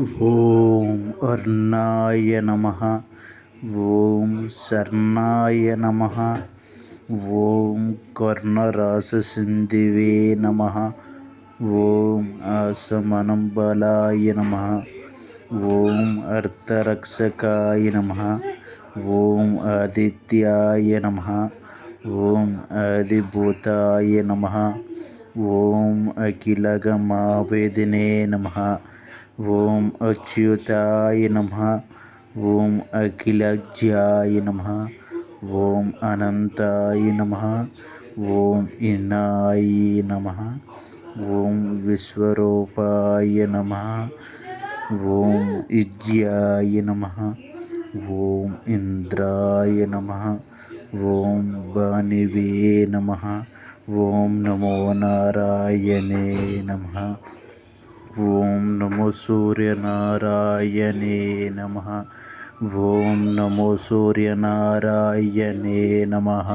ఓం అర్ణాయ నమః. ఓం శర్ణాయ నమః. ఓం కర్ణరాజసింధువే నమః. ఓం ఆసమనంబలాయ నమః. ఓం అర్థరక్షకాయ నమః. ఓం ఆదిత్యాయ నమః. ఓం ఆదిభూతాయ నమః. ఓం అఖిలగమావేదినే నమః. ఓం అచ్యుతాయ నమః. ఓం అఖిలజ్యాయ నమః. ఓం అనంతాయ నమః. ఓం ఇనాయ నమః. ఓం విశ్వరూపాయ నమః. ఓం ఇజ్యాయ నమః. ఓం ఇంద్రాయ నమః. ఓం భానివే నమః. ఓం నమో నారాయణే నమః. ఓం నమో సూర్యనారాయణే నమః. ఓం నమో సూర్యనారాయణే నమః.